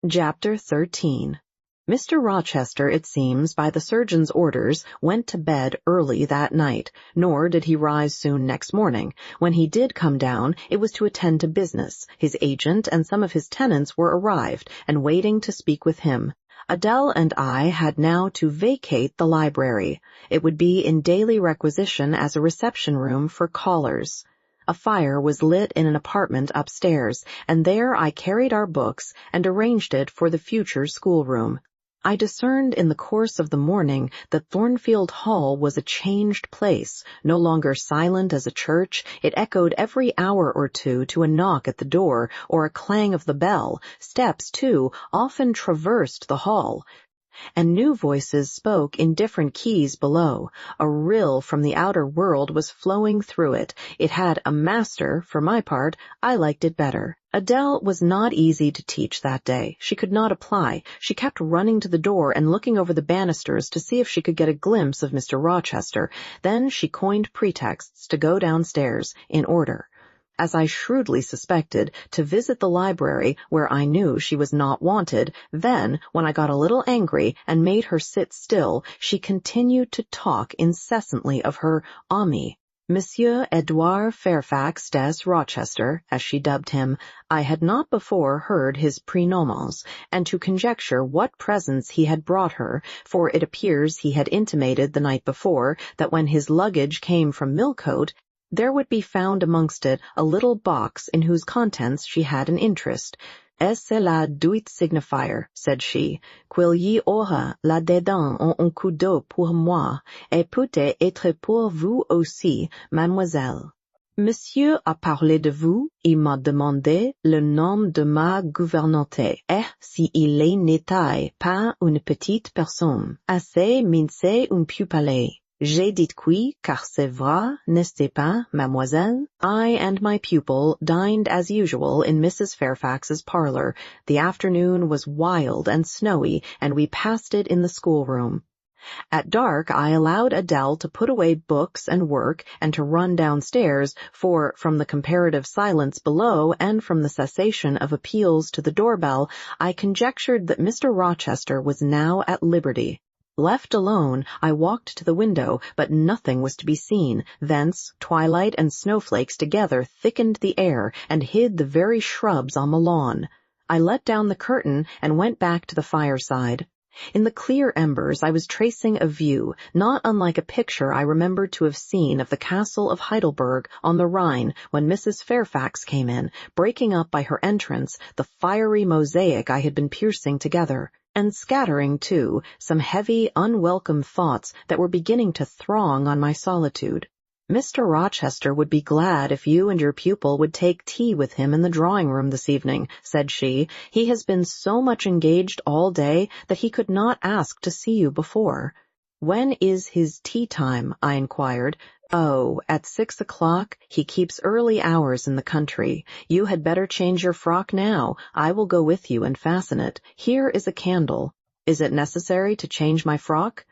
Chapter 13. Mr. Rochester, it seems, by the surgeon's orders, went to bed early that night, nor did he rise soon next morning. When he did come down, it was to attend to business. His agent and some of his tenants were arrived, and waiting to speak with him. Adele and I had now to vacate the library. It would be in daily requisition as a reception room for callers. A fire was lit in an apartment upstairs, and there I carried our books and arranged it for the future schoolroom. I discerned in the course of the morning that Thornfield Hall was a changed place, no longer silent as a church. It echoed every hour or two to a knock at the door or a clang of the bell. Steps, too, often traversed the hall, and new voices spoke in different keys below. A rill from the outer world was flowing through it. It had a master. For my part, I liked it better. Adele was not easy to teach that day. She could not apply. She kept running to the door and looking over the banisters to see if she could get a glimpse of Mr. Rochester. Then she coined pretexts to go downstairs, in order, as I shrewdly suspected, to visit the library where I knew she was not wanted. Then, when I got a little angry and made her sit still, she continued to talk incessantly of her ami, Monsieur Edouard Fairfax des Rochester, as she dubbed him. I had not before heard his prénoms, and to conjecture what presents he had brought her, for it appears he had intimated the night before that when his luggage came from Millcote, there would be found amongst it a little box in whose contents she had an interest. "Et cela doit signifier," said she, "qu'il y aura là-dedans un cadeau pour moi, et peut être pour vous aussi, mademoiselle. Monsieur a parlé de vous, il m'a demandé le nom de ma gouvernante, et si il n'était pas une petite personne, assez mince un peu palais. J'ai dit oui, car c'est vrai, n'est-ce pas, mademoiselle?" I and my pupil dined as usual in Mrs. Fairfax's parlor. The afternoon was wild and snowy, and we passed it in the schoolroom. At dark I allowed Adele to put away books and work and to run downstairs, for from the comparative silence below and from the cessation of appeals to the doorbell, I conjectured that Mr. Rochester was now at liberty. Left alone, I walked to the window, but nothing was to be seen. Thence, twilight and snowflakes together thickened the air and hid the very shrubs on the lawn. I let down the curtain and went back to the fireside. In the clear embers I was tracing a view, not unlike a picture I remembered to have seen of the castle of Heidelberg on the Rhine when Mrs. Fairfax came in, breaking up by her entrance the fiery mosaic I had been piercing together, and scattering, too, some heavy, unwelcome thoughts that were beginning to throng on my solitude. "Mr. Rochester would be glad if you and your pupil would take tea with him in the drawing-room this evening," said she. "He has been so much engaged all day that he could not ask to see you before." "When is his tea time?" I inquired. "Oh, at 6 o'clock. He keeps early hours in the country. You had better change your frock now. I will go with you and fasten it. Here is a candle. Is it necessary to change my frock?"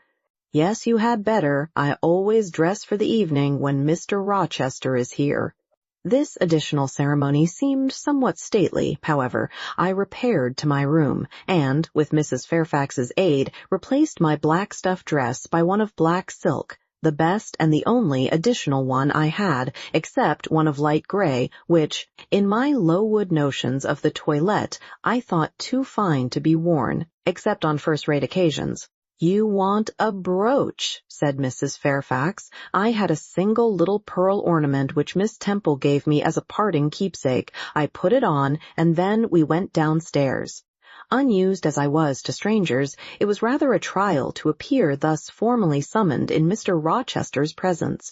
"Yes, you had better. I always dress for the evening when Mr. Rochester is here." This additional ceremony seemed somewhat stately. However, I repaired to my room, and, with Mrs. Fairfax's aid, replaced my black stuff dress by one of black silk, the best and the only additional one I had, except one of light gray, which, in my Lowood notions of the toilette, I thought too fine to be worn, except on first-rate occasions. "You want a brooch," said Mrs. Fairfax. "I had a single little pearl ornament which Miss Temple gave me as a parting keepsake. I put it on, and then we went downstairs." Unused as I was to strangers, it was rather a trial to appear thus formally summoned in Mr. Rochester's presence.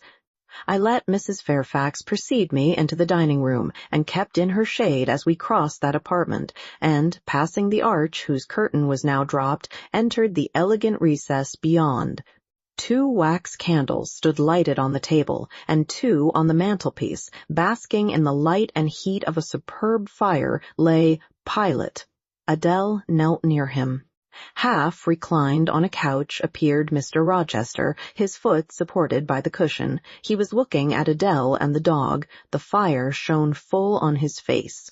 I let Mrs. Fairfax precede me into the dining-room, and kept in her shade as we crossed that apartment, and, passing the arch, whose curtain was now dropped, entered the elegant recess beyond. 2 wax candles stood lighted on the table, and 2 on the mantelpiece. Basking in the light and heat of a superb fire lay Pilot. Adele knelt near him. Half reclined on a couch appeared Mr. Rochester, his foot supported by the cushion. He was looking at Adele and the dog. The fire shone full on his face.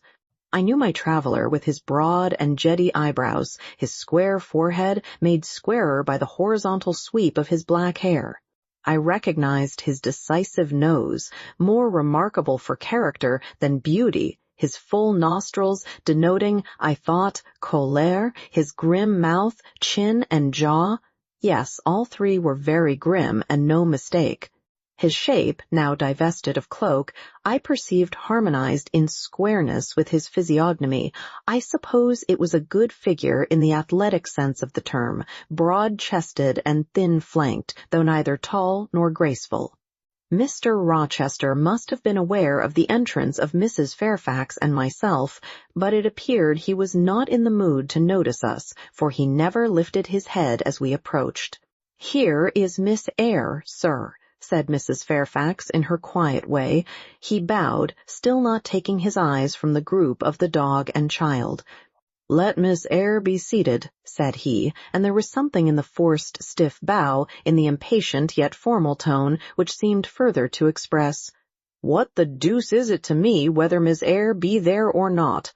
I knew my traveler with his broad and jetty eyebrows, his square forehead made squarer by the horizontal sweep of his black hair. I recognized his decisive nose, more remarkable for character than beauty, his full nostrils denoting, I thought, colère, his grim mouth, chin, and jaw. Yes, all three were very grim, and no mistake. His shape, now divested of cloak, I perceived harmonized in squareness with his physiognomy. I suppose it was a good figure in the athletic sense of the term, broad-chested and thin-flanked, though neither tall nor graceful. Mr. Rochester must have been aware of the entrance of Mrs. Fairfax and myself, but it appeared he was not in the mood to notice us, for he never lifted his head as we approached. "Here is Miss Eyre, sir," said Mrs. Fairfax in her quiet way. He bowed, still not taking his eyes from the group of the dog and child. "Let Miss Eyre be seated," said he, and there was something in the forced, stiff bow, in the impatient yet formal tone, which seemed further to express, "What the deuce is it to me whether Miss Eyre be there or not?"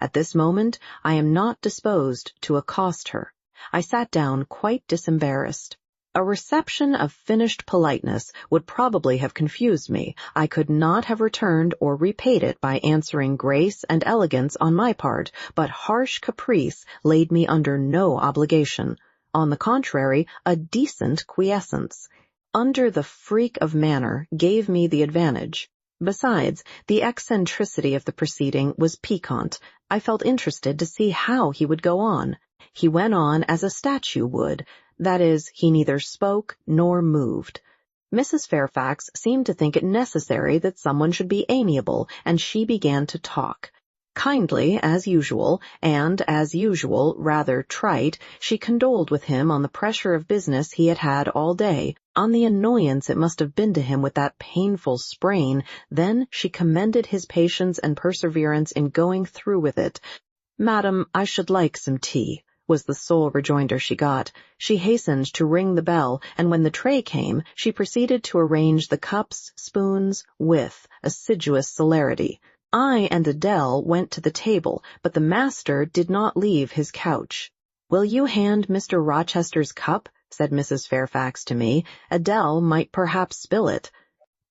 At this moment I am not disposed to accost her. I sat down quite disembarrassed. A reception of finished politeness would probably have confused me. I could not have returned or repaid it by answering grace and elegance on my part, but harsh caprice laid me under no obligation. On the contrary, a decent quiescence, under the freak of manner, gave me the advantage. Besides, the eccentricity of the proceeding was piquant. I felt interested to see how he would go on. He went on as a statue would. That is, he neither spoke nor moved. Mrs. Fairfax seemed to think it necessary that someone should be amiable, and she began to talk. Kindly, as usual, and, as usual, rather trite, she condoled with him on the pressure of business he had had all day, on the annoyance it must have been to him with that painful sprain. Then she commended his patience and perseverance in going through with it. "Madam, I should like some tea," was the sole rejoinder she got. She hastened to ring the bell, and when the tray came, she proceeded to arrange the cups, spoons, with assiduous celerity. I and Adele went to the table, but the master did not leave his couch. "Will you hand Mr. Rochester's cup?" said Mrs. Fairfax to me. "Adele might perhaps spill it."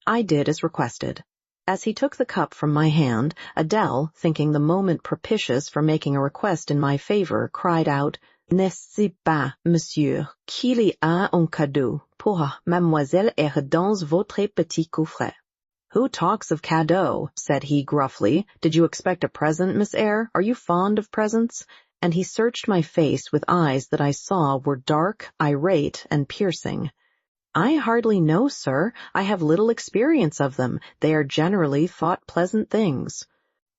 I did as requested. As he took the cup from my hand, Adele, thinking the moment propitious for making a request in my favor, cried out, "N'est-ce pas, monsieur, qu'il y a un cadeau pour Mademoiselle Eyre dans votre petit coffret?" "Who talks of cadeau?" said he gruffly. "Did you expect a present, Miss Eyre? Are you fond of presents?" And he searched my face with eyes that I saw were dark, irate, and piercing. "I hardly know, sir. I have little experience of them. They are generally thought pleasant things."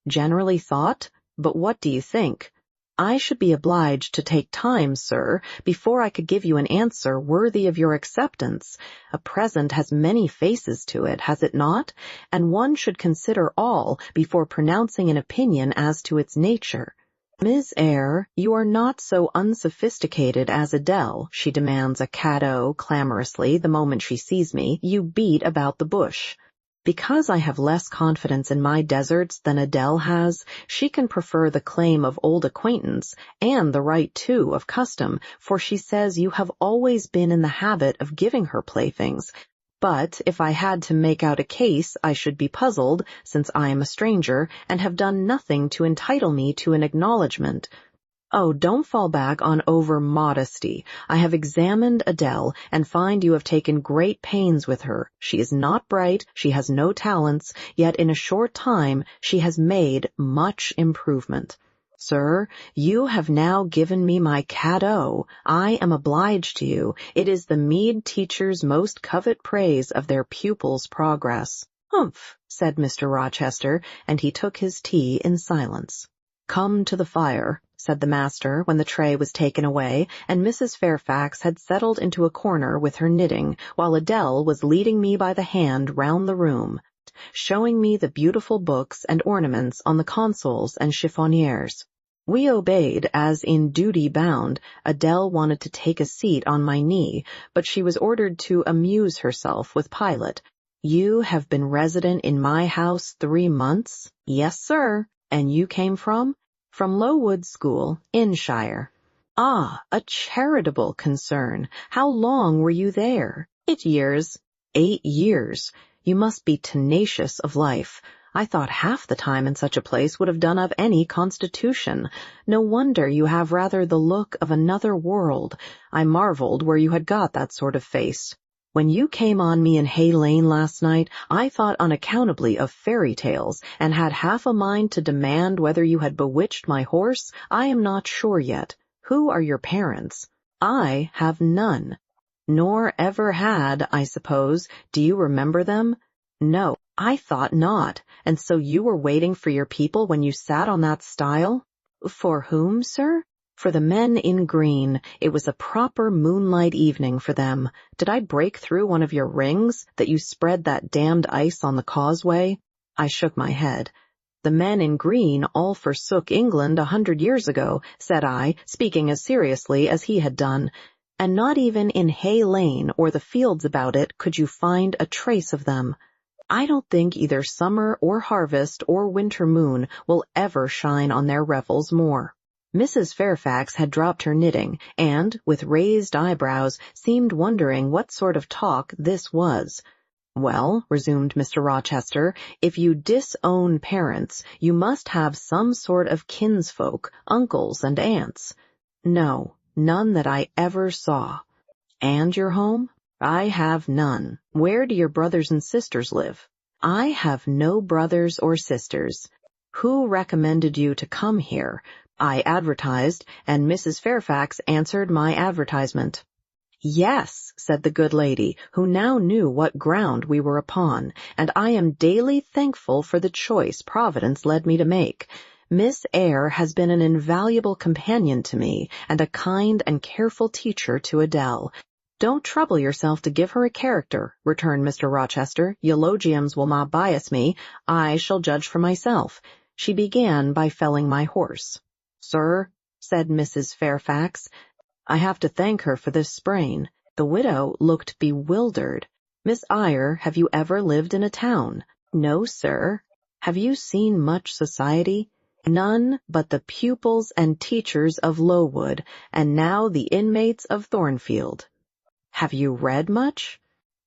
"Generally thought? But what do you think?" "I should be obliged to take time, sir, before I could give you an answer worthy of your acceptance. A present has many faces to it, has it not? And one should consider all before pronouncing an opinion as to its nature. Miss Eyre, you are not so unsophisticated as Adele. She demands a cadeau clamorously the moment she sees me. You beat about the bush. Because I have less confidence in my deserts than Adele has, she can prefer the claim of old acquaintance, and the right, too, of custom, for she says you have always been in the habit of giving her playthings. But if I had to make out a case, I should be puzzled, since I am a stranger, and have done nothing to entitle me to an acknowledgment. Oh, don't fall back on over-modesty. I have examined Adele, and find you have taken great pains with her. She is not bright, she has no talents, yet in a short time she has made much improvement. Sir, you have now given me my cadeau. I am obliged to you. It is the Mead teachers' most covet praise of their pupils' progress." "Humph," said Mr. Rochester, and he took his tea in silence. "Come to the fire," said the master when the tray was taken away, and Mrs. Fairfax had settled into a corner with her knitting, while Adele was leading me by the hand round the room, showing me the beautiful books and ornaments on the consoles and chiffoniers. We obeyed, as in duty bound. Adele wanted to take a seat on my knee, but she was ordered to amuse herself with Pilate. "You have been resident in my house 3 months?" "Yes, sir." And you came from? From Lowood School, in Shire. Ah, a charitable concern. How long were you there? 8 years. 8 years. You must be tenacious of life. I thought half the time in such a place would have done of any constitution. No wonder you have rather the look of another world. I marveled where you had got that sort of face. When you came on me in Hay Lane last night, I thought unaccountably of fairy tales, and had half a mind to demand whether you had bewitched my horse. I am not sure yet. Who are your parents? I have none. Nor ever had, I suppose. Do you remember them? No, I thought not. And so you were waiting for your people when you sat on that stile? For whom, sir? For the men in green. It was a proper moonlight evening for them. Did I break through one of your rings, that you spread that damned ice on the causeway? I shook my head. The men in green all forsook England 100 years ago, said I, speaking as seriously as he had done. And not even in Hay Lane or the fields about it could you find a trace of them. I don't think either summer or harvest or winter moon will ever shine on their revels more. Mrs. Fairfax had dropped her knitting, and, with raised eyebrows, seemed wondering what sort of talk this was. Well, resumed Mr. Rochester, if you disown parents, you must have some sort of kinsfolk, uncles and aunts. No, none that I ever saw. And your home? I have none. Where do your brothers and sisters live? I have no brothers or sisters. Who recommended you to come here? I advertised, and Mrs. Fairfax answered my advertisement. Yes, said the good lady, who now knew what ground we were upon, and I am daily thankful for the choice Providence led me to make. Miss Eyre has been an invaluable companion to me, and a kind and careful teacher to Adele. Don't trouble yourself to give her a character, returned Mr. Rochester. Eulogiums will not bias me. I shall judge for myself. She began by felling my horse. Sir, said Mrs. Fairfax, I have to thank her for this sprain. The widow looked bewildered. Miss Eyre, have you ever lived in a town? No, sir. Have you seen much society? None but the pupils and teachers of Lowood, and now the inmates of Thornfield. Have you read much?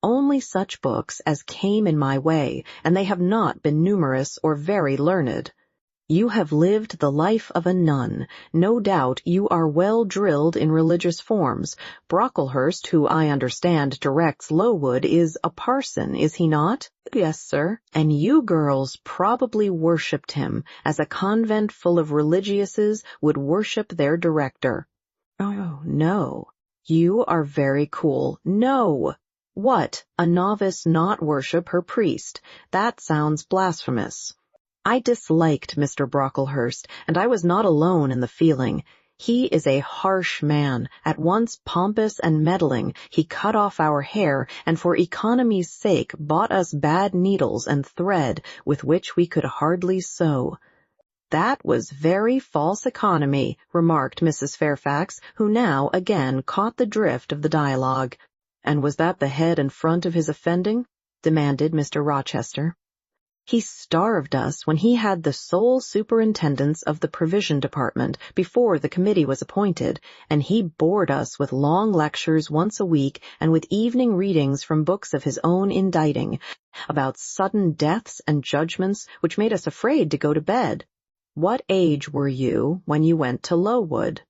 Only such books as came in my way, and they have not been numerous or very learned. You have lived the life of a nun. No doubt you are well drilled in religious forms. Brocklehurst, who I understand directs Lowood, is a parson, is he not? Yes, sir. And you girls probably worshipped him, as a convent full of religiouses would worship their director. Oh, no. You are very cool. No. What? A novice not worship her priest? That sounds blasphemous. I disliked Mr. Brocklehurst, and I was not alone in the feeling. He is a harsh man, at once pompous and meddling. He cut off our hair, and for economy's sake bought us bad needles and thread with which we could hardly sew. That was very false economy, remarked Mrs. Fairfax, who now again caught the drift of the dialogue. And was that the head and front of his offending? Demanded Mr. Rochester. He starved us when he had the sole superintendence of the provision department before the committee was appointed, and he bored us with long lectures once a week and with evening readings from books of his own inditing, about sudden deaths and judgments which made us afraid to go to bed. What age were you when you went to Lowood?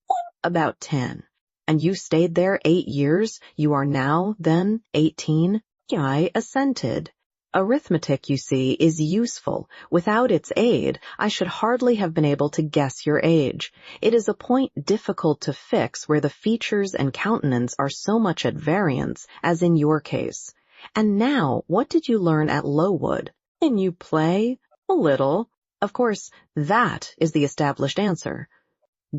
About 10. And you stayed there 8 years? You are now, then, 18? I assented. Arithmetic, you see, is useful. Without its aid, I should hardly have been able to guess your age. It is a point difficult to fix where the features and countenance are so much at variance, as in your case. And now, what did you learn at Lowood? Can you play? A little. Of course, that is the established answer.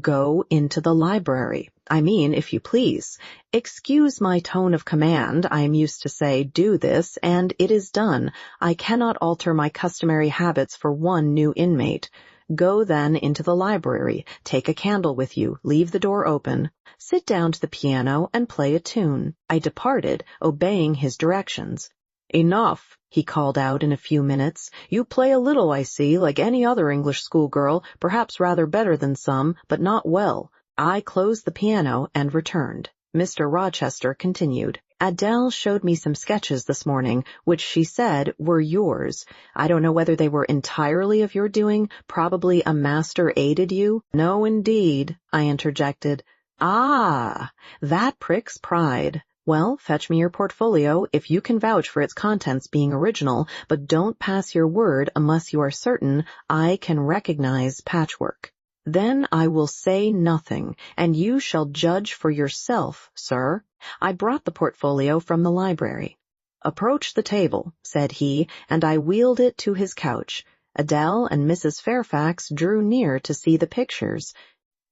Go into the library. I mean, if you please. Excuse my tone of command. I am used to say, do this, and it is done. I cannot alter my customary habits for one new inmate. Go then into the library, take a candle with you, leave the door open, sit down to the piano and play a tune. I departed, obeying his directions. "Enough," he called out in a few minutes. "You play a little, I see, like any other English schoolgirl, perhaps rather better than some, but not well." I closed the piano and returned. Mr. Rochester continued. "Adele showed me some sketches this morning, which she said were yours. I don't know whether they were entirely of your doing. Probably a master aided you." "No, indeed," I interjected. "Ah, that pricks pride. Well, fetch me your portfolio if you can vouch for its contents being original, but don't pass your word unless you are certain I can recognize patchwork. Then I will say nothing, and you shall judge for yourself, sir." I brought the portfolio from the library. "Approach the table," said he, and I wheeled it to his couch. Adele and Mrs. Fairfax drew near to see the pictures.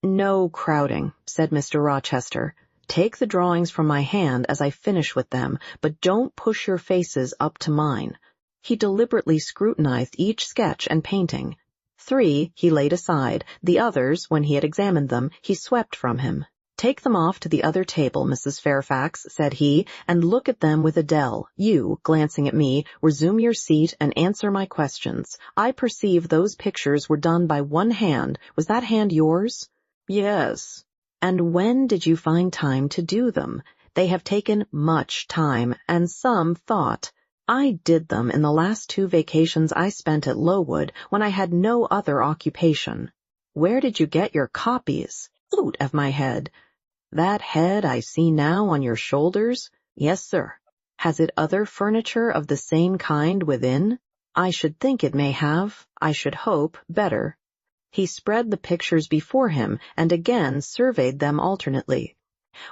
"No crowding," said Mr. Rochester. "Take the drawings from my hand as I finish with them, but don't push your faces up to mine." He deliberately scrutinized each sketch and painting. 3 he laid aside, the others, when he had examined them, he swept from him. "Take them off to the other table, Mrs. Fairfax," said he, "and look at them with Adele. You," glancing at me, "resume your seat and answer my questions. I perceive those pictures were done by one hand. Was that hand yours?" "Yes." "And when did you find time to do them? They have taken much time and some thought. I did them in the last 2 vacations I spent at Lowood, when I had no other occupation." "Where did you get your copies?" "Out of my head." "That head I see now on your shoulders?" "Yes, sir." "Has it other furniture of the same kind within?" "I should think it may have. I should hope better." He spread the pictures before him and again surveyed them alternately.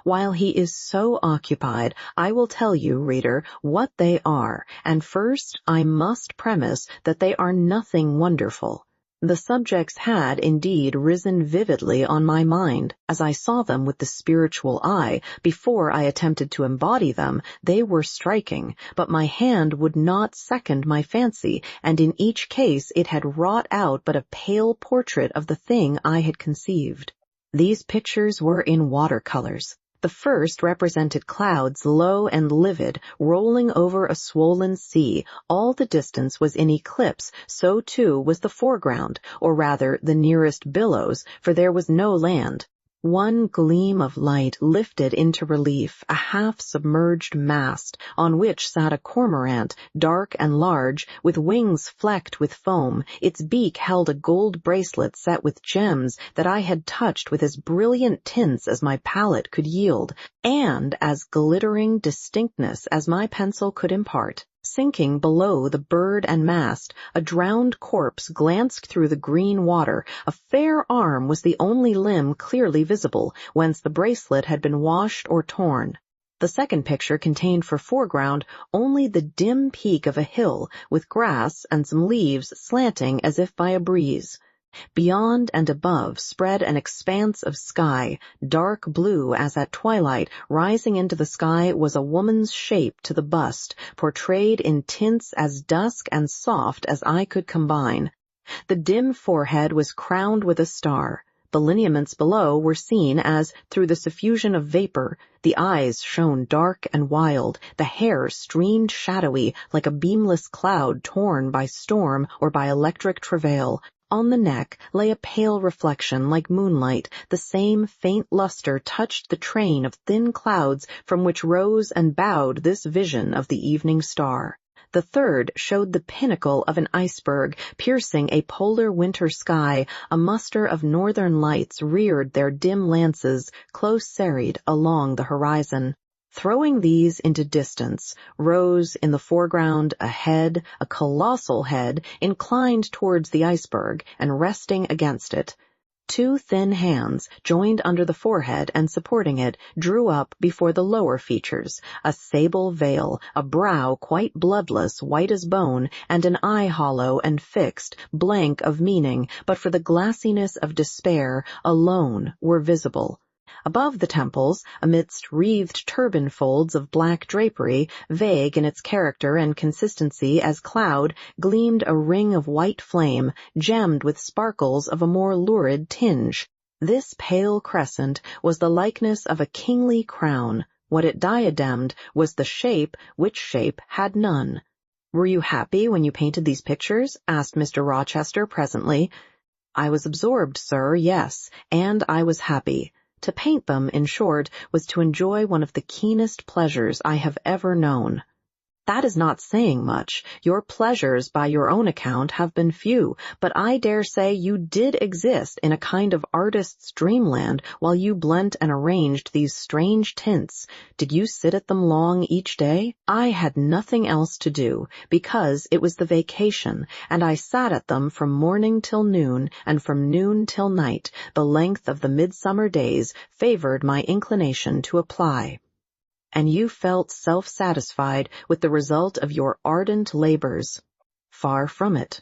While he is so occupied, I will tell you, reader, what they are, and first I must premise that they are nothing wonderful. The subjects had, indeed, risen vividly on my mind. As I saw them with the spiritual eye, before I attempted to embody them, they were striking, but my hand would not second my fancy, and in each case it had wrought out but a pale portrait of the thing I had conceived. These pictures were in watercolors. The first represented clouds low and livid, rolling over a swollen sea. All the distance was in eclipse, so too was the foreground, or rather the nearest billows, for there was no land. One gleam of light lifted into relief a half-submerged mast, on which sat a cormorant, dark and large, with wings flecked with foam. Its beak held a gold bracelet set with gems that I had touched with as brilliant tints as my palette could yield, and as glittering distinctness as my pencil could impart. Sinking below the bird and mast, a drowned corpse glanced through the green water. A fair arm was the only limb clearly visible, whence the bracelet had been washed or torn. The second picture contained for foreground only the dim peak of a hill, with grass and some leaves slanting as if by a breeze. Beyond and above spread an expanse of sky, dark blue as at twilight. Rising into the sky was a woman's shape to the bust, portrayed in tints as dusk and soft as I could combine. The dim forehead was crowned with a star. The lineaments below were seen as, through the suffusion of vapor, the eyes shone dark and wild, the hair streamed shadowy like a beamless cloud torn by storm or by electric travail. On the neck lay a pale reflection like moonlight. The same faint luster touched the train of thin clouds from which rose and bowed this vision of the evening star. The third showed the pinnacle of an iceberg, piercing a polar winter sky. A muster of northern lights reared their dim lances, close serried along the horizon. Throwing these into distance, rose in the foreground a head, a colossal head, inclined towards the iceberg and resting against it. 2 thin hands, joined under the forehead and supporting it, drew up before the lower features, a sable veil, a brow quite bloodless, white as bone, and an eye hollow and fixed, blank of meaning, but for the glassiness of despair alone were visible. Above the temples, amidst wreathed turban folds of black drapery, vague in its character and consistency as cloud, gleamed a ring of white flame, gemmed with sparkles of a more lurid tinge. This pale crescent was the likeness of a kingly crown. What it diademed was the shape which shape had none. "Were you happy when you painted these pictures?" asked Mr. Rochester presently. "I was absorbed, sir, yes, and I was happy. To paint them, in short, was to enjoy one of the keenest pleasures I have ever known." "That is not saying much. Your pleasures, by your own account, have been few, but I dare say you did exist in a kind of artist's dreamland while you blent and arranged these strange tints. Did you sit at them long each day?" "I had nothing else to do, because it was the vacation, and I sat at them from morning till noon, and from noon till night. The length of the midsummer days favored my inclination to apply." "And you felt self-satisfied with the result of your ardent labors?" "Far from it.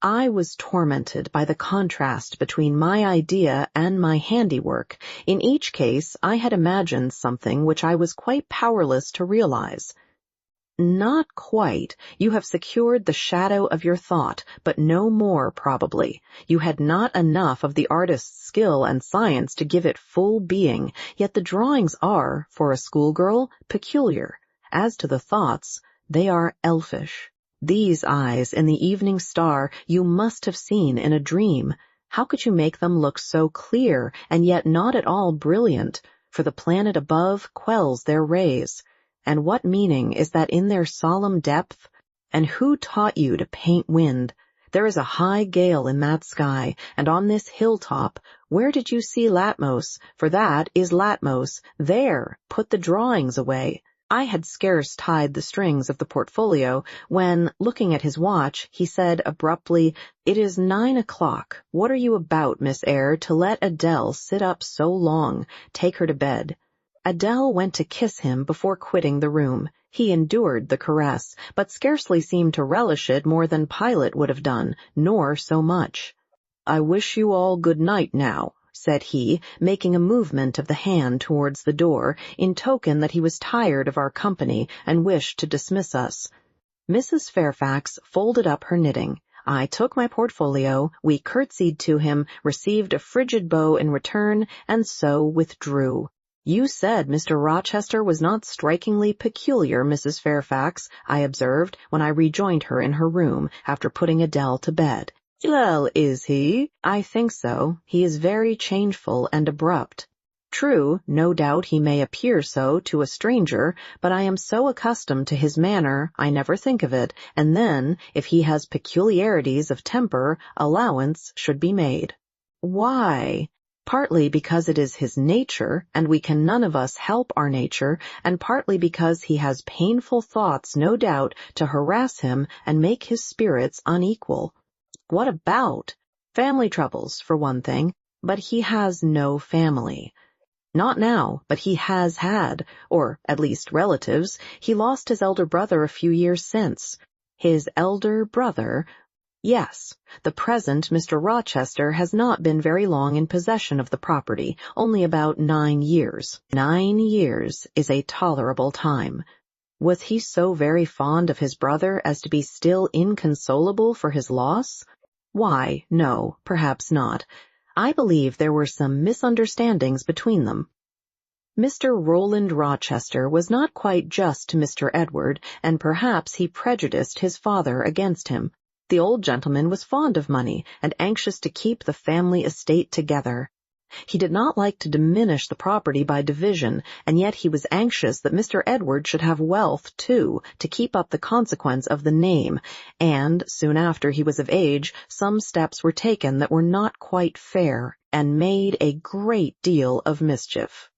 I was tormented by the contrast between my idea and my handiwork. In each case I had imagined something which I was quite powerless to realize." "Not quite. You have secured the shadow of your thought, but no more, probably. You had not enough of the artist's skill and science to give it full being, yet the drawings are, for a schoolgirl, peculiar. As to the thoughts, they are elfish. These eyes in the evening star you must have seen in a dream. How could you make them look so clear and yet not at all brilliant? For the planet above quells their rays. And what meaning is that in their solemn depth? And who taught you to paint wind? There is a high gale in that sky, and on this hilltop, where did you see Latmos? For that is Latmos. There, put the drawings away." I had scarce tied the strings of the portfolio when, looking at his watch, he said abruptly, "It is 9 o'clock. What are you about, Miss Eyre, to let Adele sit up so long? Take her to bed." Adele went to kiss him before quitting the room. He endured the caress, but scarcely seemed to relish it more than Pilate would have done, nor so much. "I wish you all good night now," said he, making a movement of the hand towards the door, in token that he was tired of our company and wished to dismiss us. Mrs. Fairfax folded up her knitting. I took my portfolio, we curtsied to him, received a frigid bow in return, and so withdrew. "You said Mr. Rochester was not strikingly peculiar, Mrs. Fairfax," I observed when I rejoined her in her room after putting Adele to bed. "Well, is he?" "I think so. He is very changeful and abrupt." "True, no doubt he may appear so to a stranger, but I am so accustomed to his manner I never think of it, and then, if he has peculiarities of temper, allowance should be made." "Why?" "Partly because it is his nature, and we can none of us help our nature, and partly because he has painful thoughts, no doubt, to harass him and make his spirits unequal." "What about?" "Family troubles, for one thing, but he has no family." "Not now, but he has had, or at least relatives. He lost his elder brother a few years since." "His elder brother?" "Yes. The present Mr. Rochester has not been very long in possession of the property, only about 9 years. 9 years is a tolerable time." "Was he so very fond of his brother as to be still inconsolable for his loss?" "Why, no, perhaps not. I believe there were some misunderstandings between them." Mr. Rowland Rochester was not quite just to Mr. Edward, and perhaps he prejudiced his father against him. The old gentleman was fond of money and anxious to keep the family estate together. He did not like to diminish the property by division, and yet he was anxious that Mr. Edward should have wealth, too, to keep up the consequence of the name, and, soon after he was of age, some steps were taken that were not quite fair, and made a great deal of mischief.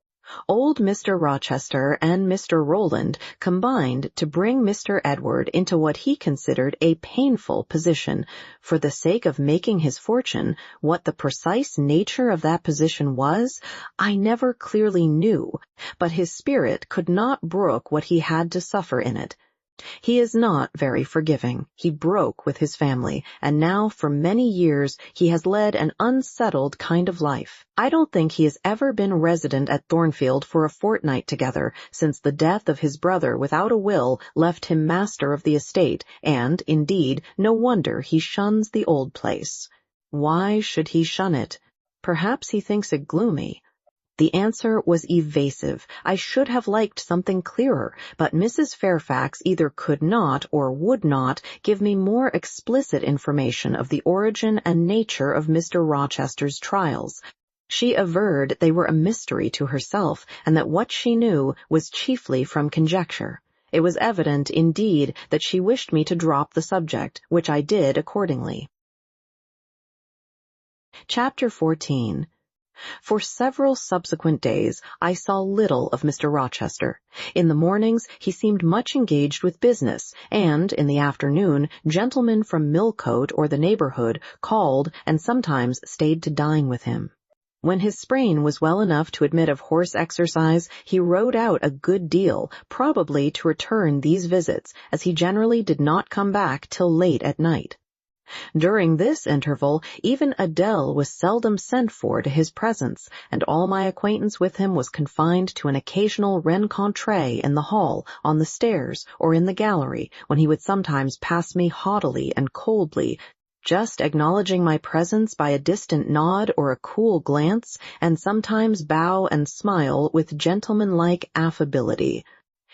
Old Mr. Rochester and Mr. Rowland combined to bring Mr. Edward into what he considered a painful position. For the sake of making his fortune, what the precise nature of that position was, I never clearly knew, but his spirit could not brook what he had to suffer in it. He is not very forgiving. He broke with his family, and now for many years he has led an unsettled kind of life. I don't think he has ever been resident at Thornfield for a fortnight together, since the death of his brother without a will left him master of the estate, and, indeed, no wonder he shuns the old place. Why should he shun it? Perhaps he thinks it gloomy. The answer was evasive. I should have liked something clearer, but Mrs. Fairfax either could not or would not give me more explicit information of the origin and nature of Mr. Rochester's trials. She averred they were a mystery to herself, and that what she knew was chiefly from conjecture. It was evident, indeed, that she wished me to drop the subject, which I did accordingly. Chapter 14. For several subsequent days, I saw little of Mr. Rochester. In the mornings, he seemed much engaged with business, and, in the afternoon, gentlemen from Millcote or the neighborhood called and sometimes stayed to dine with him. When his sprain was well enough to admit of horse exercise, he rode out a good deal, probably to return these visits, as he generally did not come back till late at night. During this interval, even Adele was seldom sent for to his presence, and all my acquaintance with him was confined to an occasional rencontre in the hall, on the stairs, or in the gallery, when he would sometimes pass me haughtily and coldly, just acknowledging my presence by a distant nod or a cool glance, and sometimes bow and smile with gentlemanlike affability.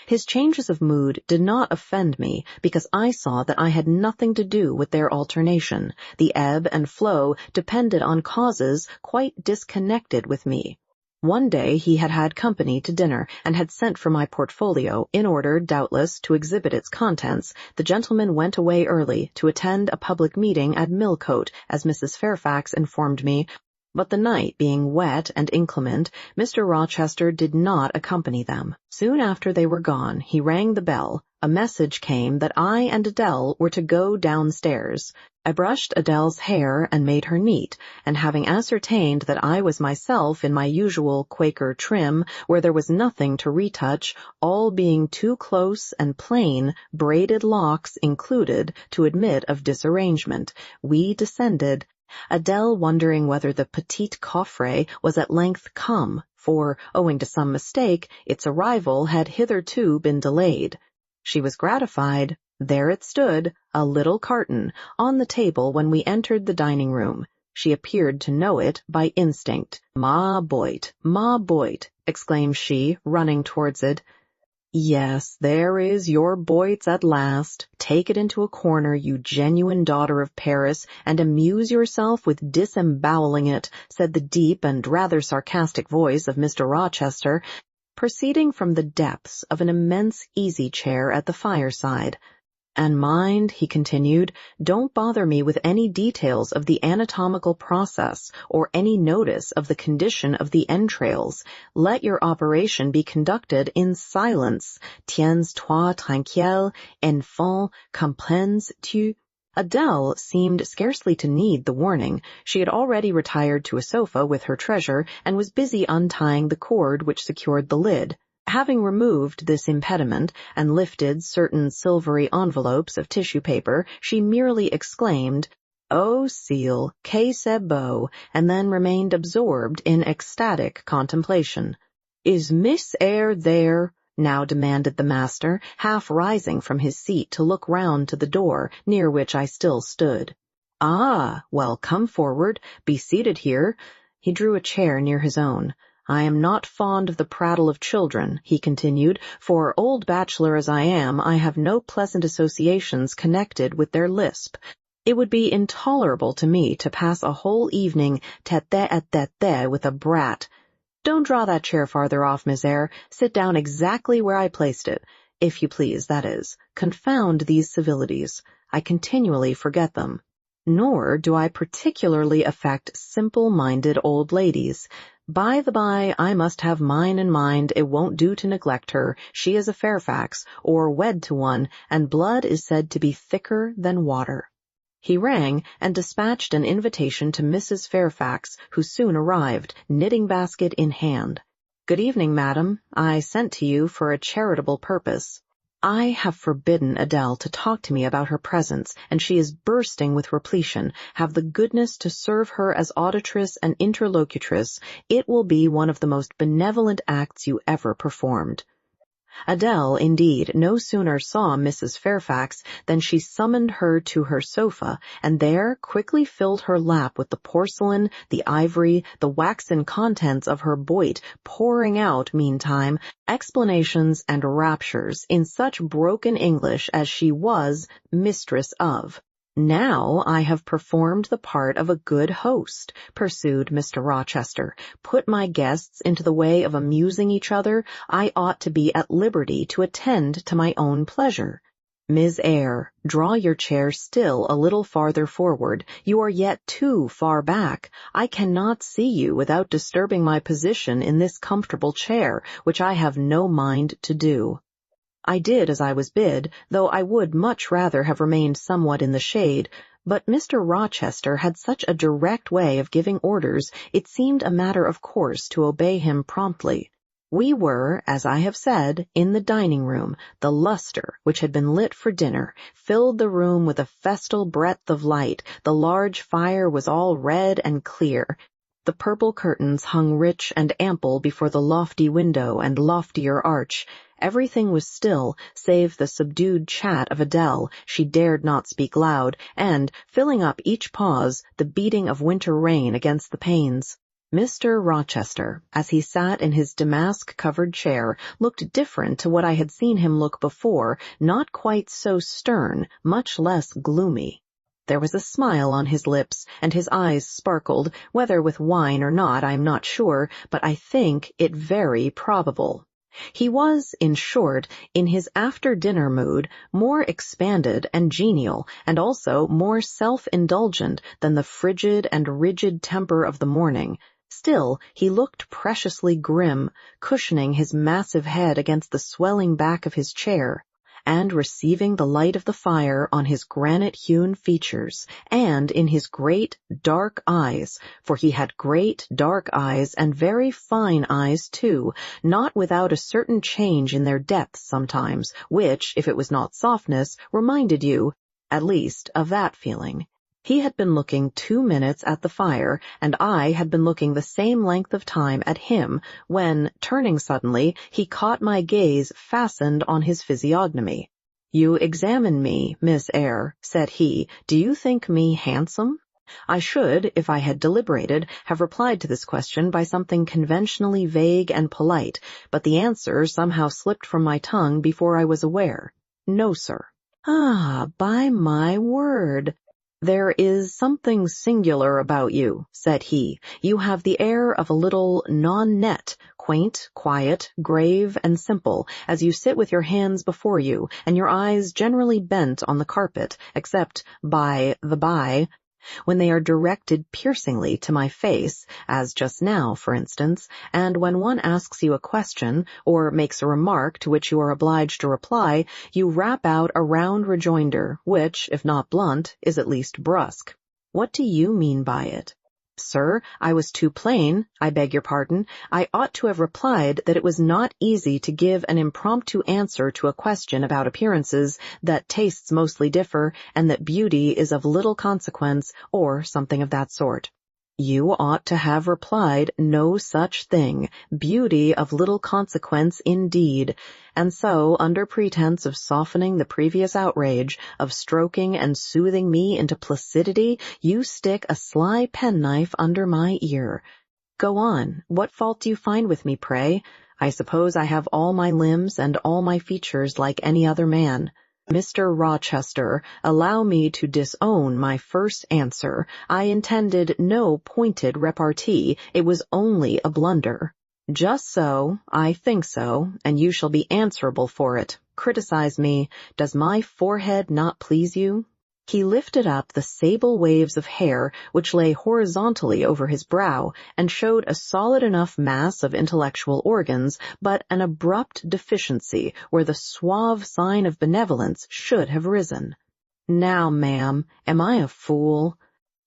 His changes of mood did not offend me, because I saw that I had nothing to do with their alternation. The ebb and flow depended on causes quite disconnected with me. One day he had had company to dinner, and had sent for my portfolio, in order, doubtless, to exhibit its contents. The gentleman went away early, to attend a public meeting at Millcote, as Mrs. Fairfax informed me, but the night being wet and inclement, Mr. Rochester did not accompany them. Soon after they were gone, he rang the bell. A message came that I and Adele were to go downstairs. I brushed Adele's hair and made her neat, and having ascertained that I was myself in my usual Quaker trim, where there was nothing to retouch, all being too close and plain, braided locks included, to admit of disarrangement, we descended, Adele wondering whether the petit coffret was at length come, for, owing to some mistake, its arrival had hitherto been delayed. She was gratified. There it stood, a little carton, on the table when we entered the dining-room. She appeared to know it by instinct. "Ma Boit," exclaimed she, running towards it. "Yes, there is your Boits at last. Take it into a corner, you genuine daughter of Paris, and amuse yourself with disemboweling it," said the deep and rather sarcastic voice of Mr. Rochester, proceeding from the depths of an immense easy-chair at the fireside. "And mind," he continued, "don't bother me with any details of the anatomical process, or any notice of the condition of the entrails. Let your operation be conducted in silence. Tiens-toi tranquille, enfant, comprends-tu?" Adele seemed scarcely to need the warning. She had already retired to a sofa with her treasure, and was busy untying the cord which secured the lid. Having removed this impediment, and lifted certain silvery envelopes of tissue paper, she merely exclaimed, "Oh, ciel, que c'est beau," and then remained absorbed in ecstatic contemplation. "Is Miss Eyre there?" now demanded the master, half rising from his seat to look round to the door, near which I still stood. "Ah, well, come forward, be seated here." He drew a chair near his own. "I am not fond of the prattle of children," he continued, "for, old bachelor as I am, I have no pleasant associations connected with their lisp. It would be intolerable to me to pass a whole evening tete-a-tete with a brat. Don't draw that chair farther off, Miss Eyre. Sit down exactly where I placed it, if you please, that is. Confound these civilities. I continually forget them. Nor do I particularly affect simple-minded old ladies. By the by, I must have mine in mind. It won't do to neglect her. She is a Fairfax, or wed to one, and blood is said to be thicker than water." He rang and dispatched an invitation to Mrs. Fairfax, who soon arrived, knitting-basket in hand. "Good evening, madam. I sent to you for a charitable purpose. I have forbidden Adele to talk to me about her presents, and she is bursting with repletion. Have the goodness to serve her as auditress and interlocutress. It will be one of the most benevolent acts you ever performed." Adele, indeed, no sooner saw Mrs. Fairfax than she summoned her to her sofa, and there quickly filled her lap with the porcelain, the ivory, the waxen contents of her boit, pouring out, meantime, explanations and raptures in such broken English as she was mistress of. "Now I have performed the part of a good host," pursued Mr. Rochester, "put my guests into the way of amusing each other, I ought to be at liberty to attend to my own pleasure. Miss Eyre, draw your chair still a little farther forward. You are yet too far back. I cannot see you without disturbing my position in this comfortable chair, which I have no mind to do." I did as I was bid, though I would much rather have remained somewhat in the shade, but Mr. Rochester had such a direct way of giving orders, it seemed a matter of course to obey him promptly. We were, as I have said, in the dining-room. The lustre, which had been lit for dinner, filled the room with a festal breadth of light. The large fire was all red and clear. The purple curtains hung rich and ample before the lofty window and loftier arch. Everything was still, save the subdued chat of Adele. She dared not speak loud, and, filling up each pause, the beating of winter rain against the panes. Mr. Rochester, as he sat in his damask-covered chair, looked different to what I had seen him look before, not quite so stern, much less gloomy. There was a smile on his lips, and his eyes sparkled, whether with wine or not I am not sure, but I think it very probable. He was, in short, in his after-dinner mood, more expanded and genial, and also more self-indulgent than the frigid and rigid temper of the morning. Still, he looked preciously grim, cushioning his massive head against the swelling back of his chair, and receiving the light of the fire on his granite-hewn features, and in his great, dark eyes, for he had great, dark eyes, and very fine eyes, too, not without a certain change in their depth sometimes, which, if it was not softness, reminded you, at least, of that feeling. He had been looking 2 minutes at the fire, and I had been looking the same length of time at him, when, turning suddenly, he caught my gaze fastened on his physiognomy. "You examine me, Miss Eyre," said he. "Do you think me handsome?" I should, if I had deliberated, have replied to this question by something conventionally vague and polite, but the answer somehow slipped from my tongue before I was aware. "No, sir." "Ah, by my word! There is something singular about you," said he. "You have the air of a little non-net, quaint, quiet, grave, and simple, as you sit with your hands before you, and your eyes generally bent on the carpet, except, by the by, when they are directed piercingly to my face, as just now, for instance, and when one asks you a question, or makes a remark to which you are obliged to reply, you rap out a round rejoinder, which, if not blunt, is at least brusque. What do you mean by it?" "Sir, I was too plain. I beg your pardon. I ought to have replied that it was not easy to give an impromptu answer to a question about appearances, that tastes mostly differ, and that beauty is of little consequence, or something of that sort." "You ought to have replied no such thing, beauty of little consequence indeed, and so, under pretense of softening the previous outrage, of stroking and soothing me into placidity, you stick a sly penknife under my ear. Go on, what fault do you find with me, pray? I suppose I have all my limbs and all my features like any other man." "Mr. Rochester, allow me to disown my first answer. I intended no pointed repartee. It was only a blunder." "Just so, I think so, and you shall be answerable for it. Criticize me. Does my forehead not please you?" He lifted up the sable waves of hair which lay horizontally over his brow, and showed a solid enough mass of intellectual organs, but an abrupt deficiency where the suave sign of benevolence should have risen. "Now, ma'am, am I a fool?"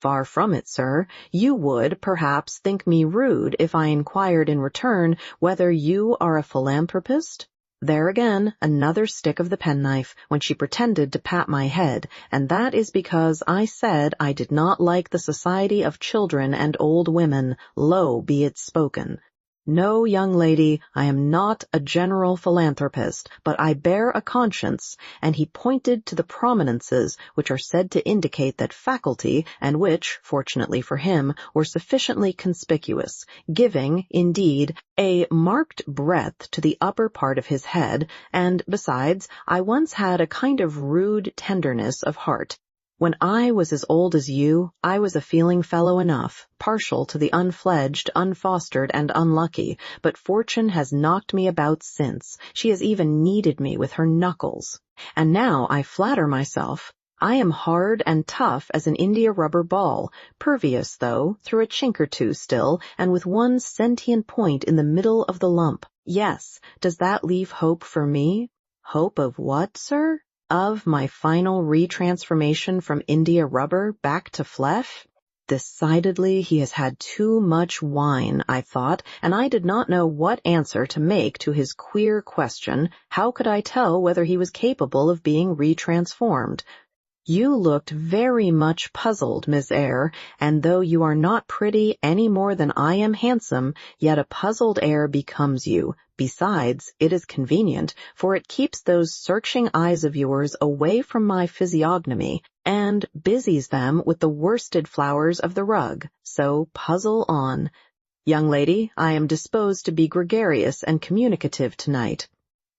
"Far from it, sir. You would, perhaps, think me rude if I inquired in return whether you are a philanthropist?" There again, another stick of the penknife, when she pretended to pat my head, and that is because I said I did not like the society of children and old women, low be it spoken. No, young lady, I am not a general philanthropist, but I bear a conscience, and he pointed to the prominences which are said to indicate that faculty, and which, fortunately for him, were sufficiently conspicuous, giving, indeed, a marked breadth to the upper part of his head, and, besides, I once had a kind of rude tenderness of heart. When I was as old as you, I was a feeling fellow enough, partial to the unfledged, unfostered, and unlucky, but fortune has knocked me about since. She has even kneaded me with her knuckles. And now I flatter myself I am hard and tough as an india-rubber ball, pervious, though, through a chink or two still, and with one sentient point in the middle of the lump. Yes, does that leave hope for me? Hope of what, sir? Of my final retransformation from India rubber back to flesh? Decidedly he has had too much wine, I thought, and I did not know what answer to make to his queer question. How could I tell whether he was capable of being retransformed? You looked very much puzzled, Miss Eyre, and though you are not pretty any more than I am handsome, yet a puzzled air becomes you. Besides, it is convenient, for it keeps those searching eyes of yours away from my physiognomy, and busies them with the worsted flowers of the rug. So puzzle on. Young lady, I am disposed to be gregarious and communicative tonight.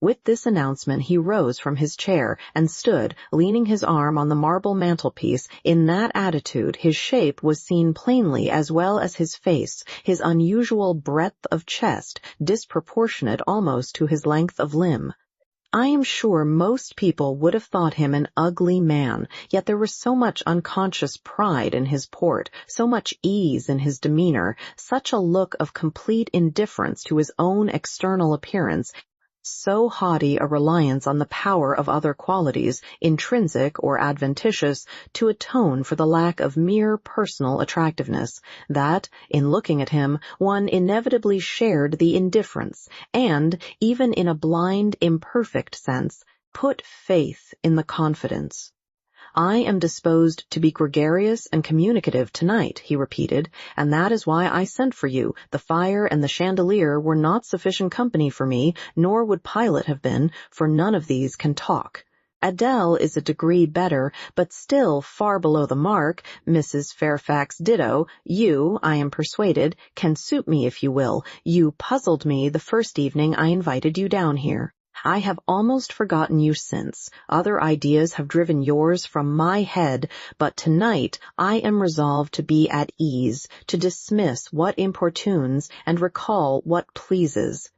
With this announcement he rose from his chair and stood, leaning his arm on the marble mantelpiece. In that attitude his shape was seen plainly as well as his face, his unusual breadth of chest, disproportionate almost to his length of limb. I am sure most people would have thought him an ugly man, yet there was so much unconscious pride in his port, so much ease in his demeanor, such a look of complete indifference to his own external appearance, so haughty a reliance on the power of other qualities, intrinsic or adventitious, to atone for the lack of mere personal attractiveness, that, in looking at him, one inevitably shared the indifference, and, even in a blind, imperfect sense, put faith in the confidence. I am disposed to be gregarious and communicative tonight, he repeated, and that is why I sent for you. The fire and the chandelier were not sufficient company for me, nor would Pilate have been, for none of these can talk. Adele is a degree better, but still far below the mark. Mrs. Fairfax ditto. You, I am persuaded, can suit me if you will. You puzzled me the first evening I invited you down here. I have almost forgotten you since. Other ideas have driven yours from my head, but tonight I am resolved to be at ease, to dismiss what importunes and recall what pleases.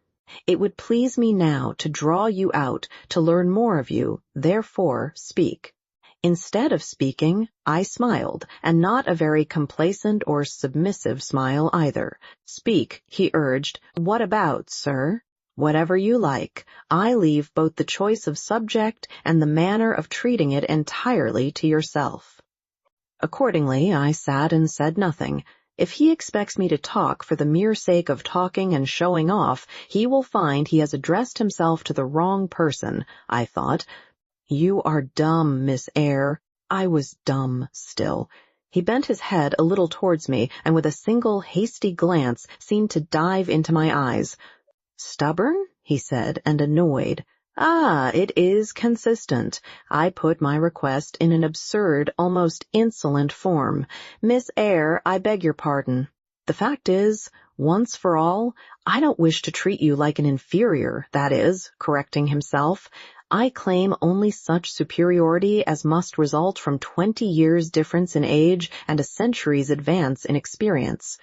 It would please me now to draw you out, to learn more of you, therefore speak. Instead of speaking, I smiled, and not a very complacent or submissive smile either. Speak, he urged. What about, sir? Whatever you like. I leave both the choice of subject and the manner of treating it entirely to yourself. Accordingly, I sat and said nothing. If he expects me to talk for the mere sake of talking and showing off, he will find he has addressed himself to the wrong person, I thought. You are dumb, Miss Eyre. I was dumb still. He bent his head a little towards me, and with a single hasty glance seemed to dive into my eyes. Stubborn? He said, and annoyed. Ah, it is consistent. I put my request in an absurd, almost insolent form. Miss Eyre, I beg your pardon. The fact is, once for all, I don't wish to treat you like an inferior, that is, correcting himself. I claim only such superiority as must result from 20 years' difference in age and a century's advance in experience.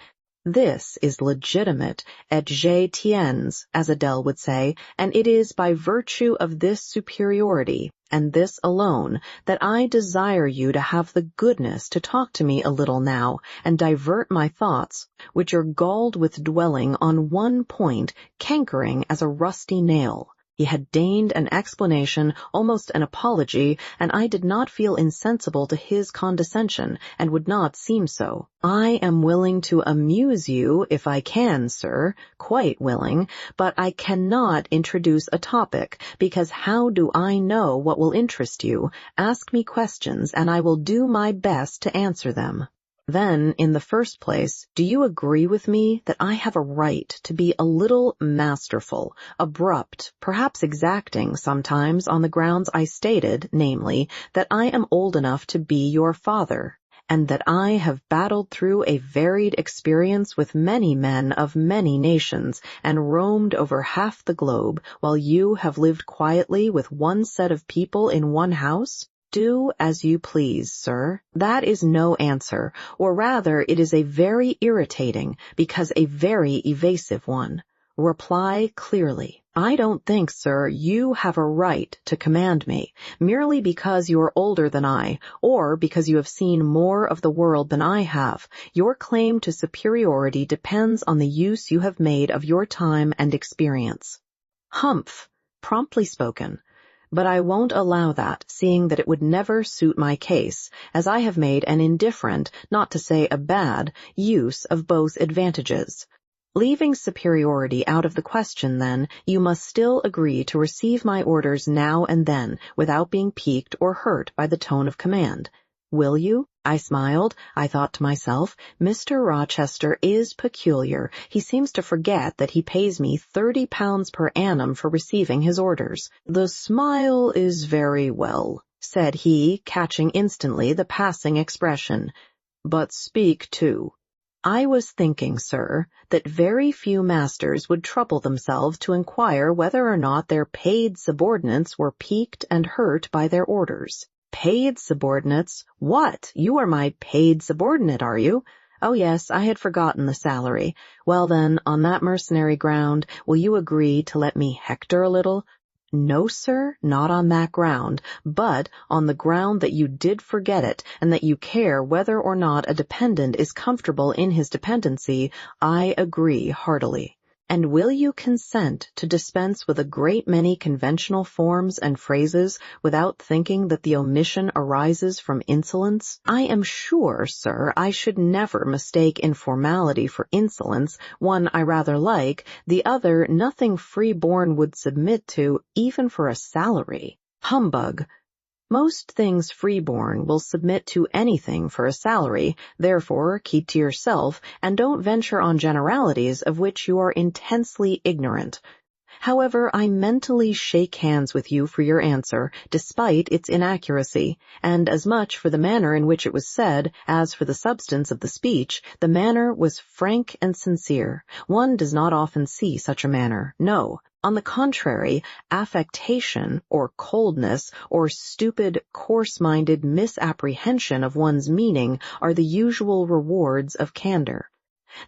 This is legitimate, et je tiens, as Adele would say, and it is by virtue of this superiority, and this alone, that I desire you to have the goodness to talk to me a little now, and divert my thoughts, which are galled with dwelling on one point, cankering as a rusty nail. He had deigned an explanation, almost an apology, and I did not feel insensible to his condescension, and would not seem so. I am willing to amuse you, if I can, sir, quite willing, but I cannot introduce a topic, because how do I know what will interest you? Ask me questions, and I will do my best to answer them. Then, in the first place, do you agree with me that I have a right to be a little masterful, abrupt, perhaps exacting sometimes on the grounds I stated, namely, that I am old enough to be your father, and that I have battled through a varied experience with many men of many nations, and roamed over half the globe, while you have lived quietly with one set of people in one house? Do as you please, sir. That is no answer, or rather it is a very irritating, because a very evasive one. Reply clearly. I don't think, sir, you have a right to command me, merely because you are older than I, or because you have seen more of the world than I have. Your claim to superiority depends on the use you have made of your time and experience. Humph! Promptly spoken. But I won't allow that, seeing that it would never suit my case, as I have made an indifferent, not to say a bad, use of both advantages. Leaving superiority out of the question, then, you must still agree to receive my orders now and then, without being piqued or hurt by the tone of command. Will you? I smiled. I thought to myself, Mr. Rochester is peculiar. He seems to forget that he pays me £30 per annum for receiving his orders. The smile is very well, said he, catching instantly the passing expression. But speak too. I was thinking, sir, that very few masters would trouble themselves to inquire whether or not their paid subordinates were piqued and hurt by their orders. Paid subordinates? What? You are my paid subordinate, are you? Oh yes, I had forgotten the salary. Well then, on that mercenary ground, will you agree to let me hector a little? No, sir, not on that ground, but on the ground that you did forget it, and that you care whether or not a dependent is comfortable in his dependency. I agree heartily. And will you consent to dispense with a great many conventional forms and phrases without thinking that the omission arises from insolence? I am sure, sir, I should never mistake informality for insolence, one I rather like, the other nothing free-born would submit to, even for a salary. Humbug! Most things free-born will submit to anything for a salary, therefore keep to yourself, and don't venture on generalities of which you are intensely ignorant. However, I mentally shake hands with you for your answer, despite its inaccuracy, and as much for the manner in which it was said as for the substance of the speech. The manner was frank and sincere. One does not often see such a manner, no. On the contrary, affectation, or coldness, or stupid, coarse-minded misapprehension of one's meaning are the usual rewards of candor.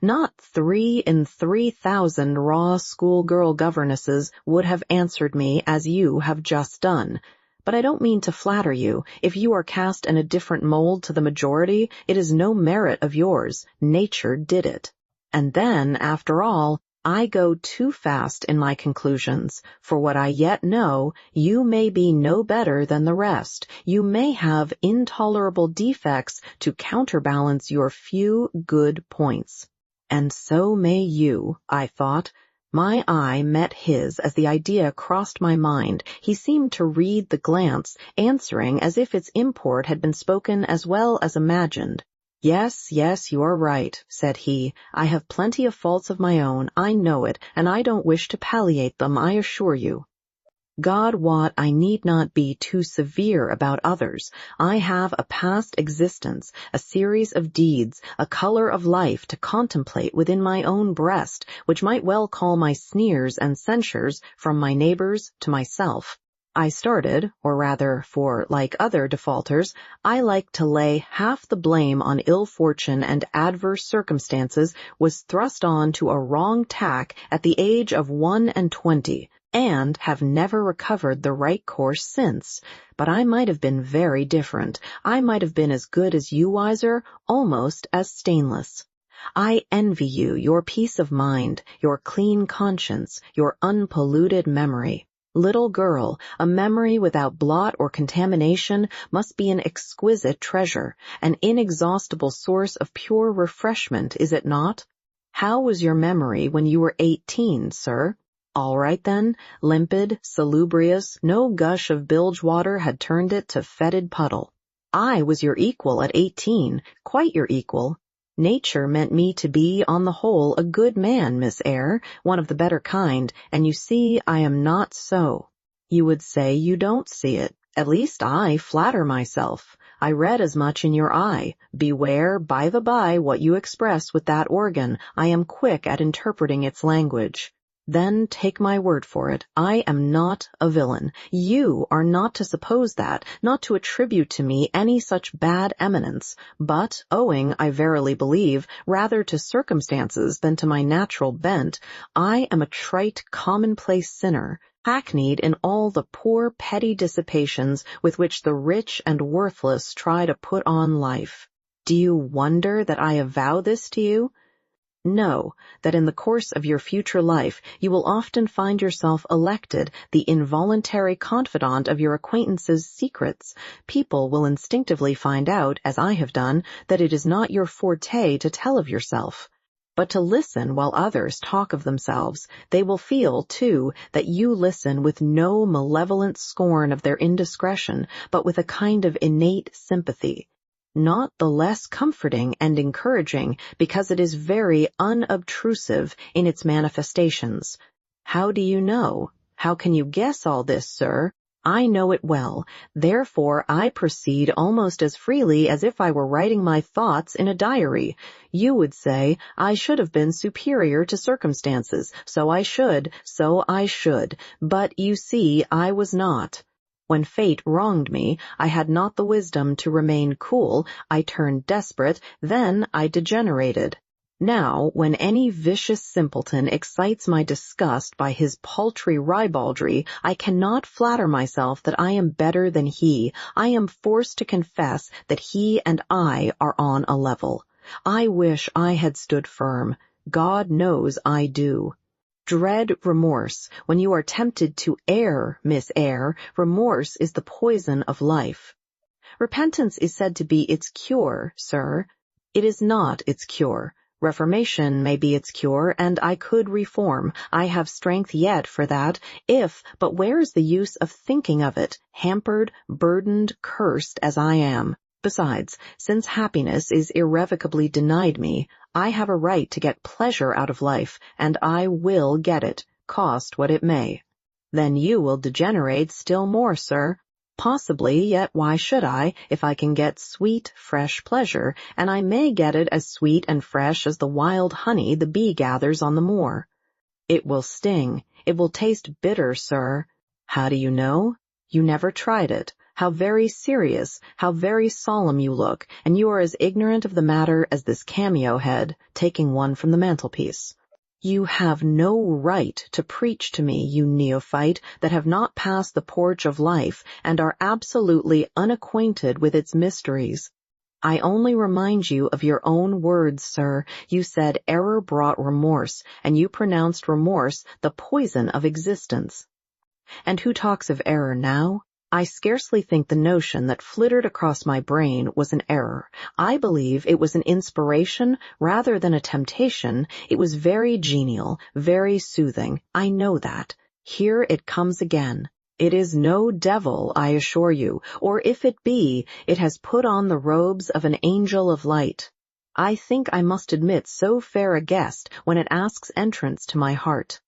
Not 3 in 3,000 raw schoolgirl governesses would have answered me as you have just done. But I don't mean to flatter you. If you are cast in a different mold to the majority, it is no merit of yours. Nature did it. And then, after all, I go too fast in my conclusions. For what I yet know, you may be no better than the rest. You may have intolerable defects to counterbalance your few good points. And so may you, I thought. My eye met his as the idea crossed my mind. He seemed to read the glance, answering as if its import had been spoken as well as imagined. Yes, you are right, said he. I have plenty of faults of my own, I know it, and I don't wish to palliate them, I assure you. God wot I need not be too severe about others. I have a past existence, a series of deeds, a color of life to contemplate within my own breast, which might well call my sneers and censures from my neighbors to myself. I started, or rather, for, like other defaulters, I like to lay half the blame on ill fortune and adverse circumstances was thrust on to a wrong tack at the age of 21, and have never recovered the right course since. But I might have been very different. I might have been as good as you, wiser, almost as stainless. I envy you your peace of mind, your clean conscience, your unpolluted memory. Little girl, a memory without blot or contamination must be an exquisite treasure, an inexhaustible source of pure refreshment, is it not? How was your memory when you were 18, sir? All right then, limpid, salubrious, no gush of bilge water had turned it to fetid puddle. I was your equal at 18, quite your equal. Nature meant me to be, on the whole, a good man, Miss Eyre, one of the better kind, and you see I am not so. You would say you don't see it. At least I flatter myself. I read as much in your eye. Beware, by the by, what you express with that organ. I am quick at interpreting its language. Then take my word for it, I am not a villain. You are not to suppose that, not to attribute to me any such bad eminence, but, owing, I verily believe, rather to circumstances than to my natural bent, I am a trite, commonplace sinner, hackneyed in all the poor petty dissipations with which the rich and worthless try to put on life. Do you wonder that I avow this to you? Know that in the course of your future life you will often find yourself elected the involuntary confidant of your acquaintances' secrets. People will instinctively find out, as I have done, that it is not your forte to tell of yourself, but to listen while others talk of themselves. They will feel, too, that you listen with no malevolent scorn of their indiscretion, but with a kind of innate sympathy, not the less comforting and encouraging because it is very unobtrusive in its manifestations. How do you know? How can you guess all this, sir? I know it well. Therefore, I proceed almost as freely as if I were writing my thoughts in a diary. You would say, I should have been superior to circumstances. So I should. But, you see, I was not. When fate wronged me, I had not the wisdom to remain cool. I turned desperate, then I degenerated. Now, when any vicious simpleton excites my disgust by his paltry ribaldry, I cannot flatter myself that I am better than he. I am forced to confess that he and I are on a level. I wish I had stood firm. God knows I do. Dread remorse. When you are tempted to err, Miss Eyre, remorse is the poison of life. Repentance is said to be its cure, sir. It is not its cure. Reformation may be its cure, and I could reform. I have strength yet for that, but where is the use of thinking of it, hampered, burdened, cursed as I am? Besides, since happiness is irrevocably denied me, I have a right to get pleasure out of life, and I will get it, cost what it may. Then you will degenerate still more, sir. Possibly, yet why should I, if I can get sweet, fresh pleasure, and I may get it as sweet and fresh as the wild honey the bee gathers on the moor. It will sting. It will taste bitter, sir. How do you know? You never tried it. How very serious, how very solemn you look, and you are as ignorant of the matter as this cameo head, taking one from the mantelpiece. You have no right to preach to me, you neophyte, that have not passed the porch of life, and are absolutely unacquainted with its mysteries. I only remind you of your own words, sir. You said error brought remorse, and you pronounced remorse the poison of existence. And who talks of error now? I scarcely think the notion that flittered across my brain was an error. I believe it was an inspiration rather than a temptation. It was very genial, very soothing. I know that. Here it comes again. It is no devil, I assure you, or if it be, it has put on the robes of an angel of light. I think I must admit so fair a guest when it asks entrance to my heart.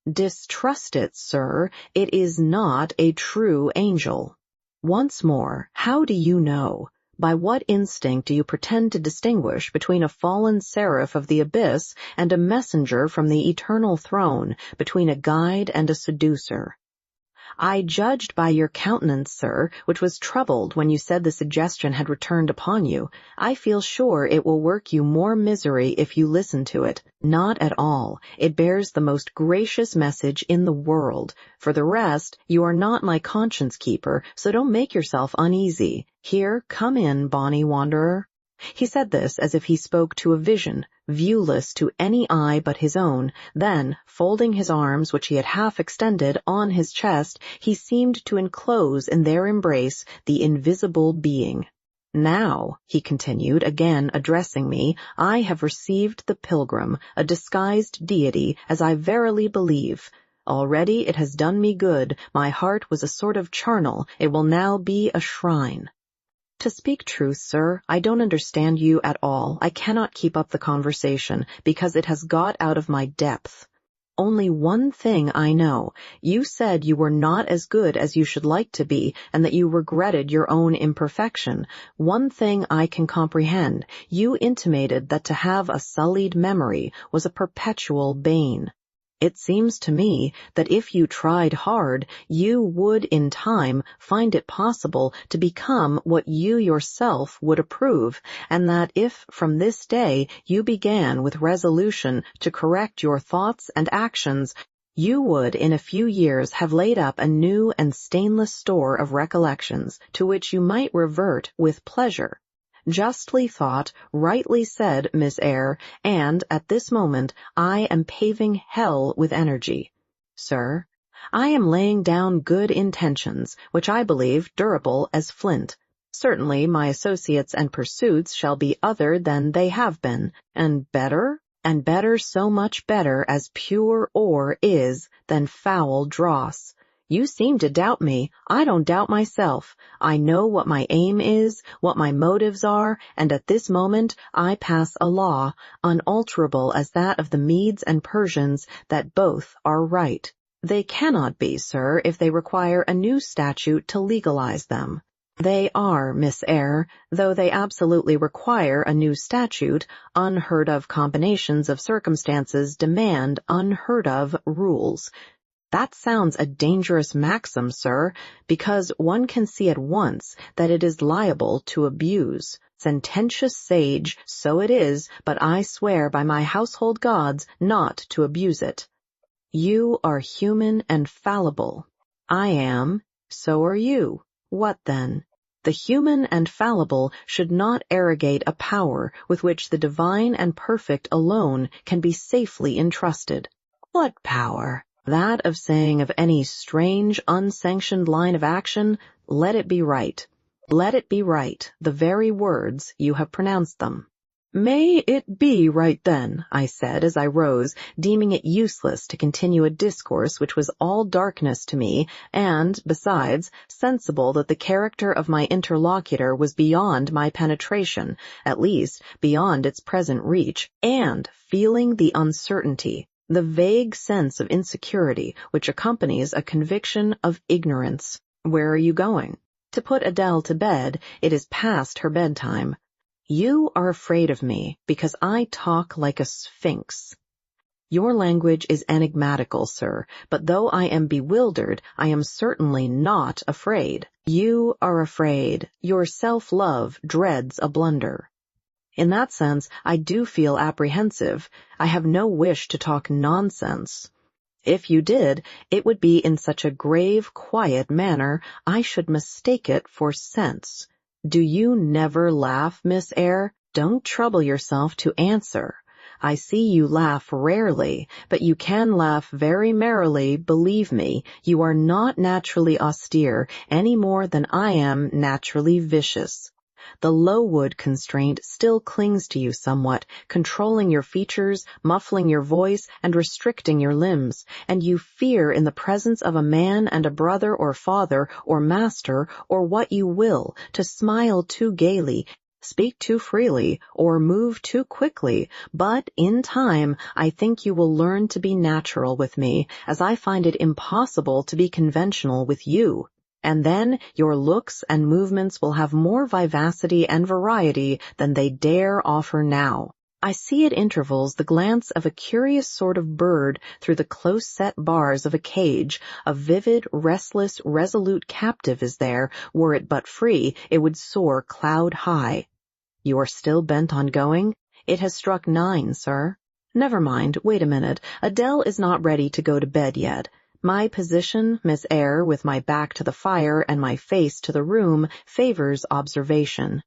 Distrust it, sir. It is not a true angel. Once more, how do you know? By what instinct do you pretend to distinguish between a fallen seraph of the abyss and a messenger from the eternal throne, between a guide and a seducer? I judged by your countenance, sir, which was troubled when you said the suggestion had returned upon you. I feel sure it will work you more misery if you listen to it. Not at all. It bears the most gracious message in the world. For the rest, you are not my conscience keeper, so don't make yourself uneasy. Here, come in, bonny wanderer. He said this as if he spoke to a vision, viewless to any eye but his own. Then, folding his arms, which he had half extended, on his chest, he seemed to enclose in their embrace the invisible being. Now, he continued, again addressing me, I have received the pilgrim, a disguised deity, as I verily believe. Already it has done me good. My heart was a sort of charnel. It will now be a shrine. To speak truth, sir, I don't understand you at all. I cannot keep up the conversation, because it has got out of my depth. Only one thing I know. You said you were not as good as you should like to be, and that you regretted your own imperfection. One thing I can comprehend. You intimated that to have a sullied memory was a perpetual bane. It seems to me that if you tried hard, you would in time find it possible to become what you yourself would approve, and that if from this day you began with resolution to correct your thoughts and actions, you would in a few years have laid up a new and stainless store of recollections to which you might revert with pleasure. Justly thought, rightly said, Miss Eyre, and at this moment I am paving hell with energy. Sir, I am laying down good intentions, which I believe durable as flint. Certainly my associates and pursuits shall be other than they have been, and better so much better as pure ore is than foul dross. You seem to doubt me. I don't doubt myself. I know what my aim is, what my motives are, and at this moment I pass a law, unalterable as that of the Medes and Persians, that both are right. They cannot be, sir, if they require a new statute to legalize them. They are, Miss Eyre, though they absolutely require a new statute. Unheard-of combinations of circumstances demand unheard-of rules. That sounds a dangerous maxim, sir, because one can see at once that it is liable to abuse. Sententious sage, so it is, but I swear by my household gods not to abuse it. You are human and fallible. I am, so are you. What then? The human and fallible should not arrogate a power with which the divine and perfect alone can be safely entrusted. What power? That of saying of any strange, unsanctioned line of action, let it be right. Let it be right, the very words you have pronounced them. May it be right then, I said as I rose, deeming it useless to continue a discourse which was all darkness to me, and, besides, sensible that the character of my interlocutor was beyond my penetration, at least beyond its present reach, and feeling the uncertainty, the vague sense of insecurity which accompanies a conviction of ignorance. Where are you going? To put Adele to bed. It is past her bedtime. You are afraid of me because I talk like a sphinx. Your language is enigmatical, sir, but though I am bewildered, I am certainly not afraid. You are afraid. Your self-love dreads a blunder. In that sense, I do feel apprehensive. I have no wish to talk nonsense. If you did, it would be in such a grave, quiet manner, I should mistake it for sense. Do you never laugh, Miss Eyre? Don't trouble yourself to answer. I see you laugh rarely, but you can laugh very merrily, believe me. You are not naturally austere, any more than I am naturally vicious. The Lowood constraint still clings to you somewhat, controlling your features, muffling your voice, and restricting your limbs, and you fear in the presence of a man and a brother or father or master or what you will to smile too gaily, speak too freely, or move too quickly, but in time I think you will learn to be natural with me, as I find it impossible to be conventional with you. And then your looks and movements will have more vivacity and variety than they dare offer now. I see at intervals the glance of a curious sort of bird through the close-set bars of a cage. A vivid, restless, resolute captive is there. Were it but free, it would soar cloud-high. You are still bent on going? It has struck 9, sir. Never mind, wait a minute. Adele is not ready to go to bed yet. My position, Miss Eyre, with my back to the fire and my face to the room, favors observation.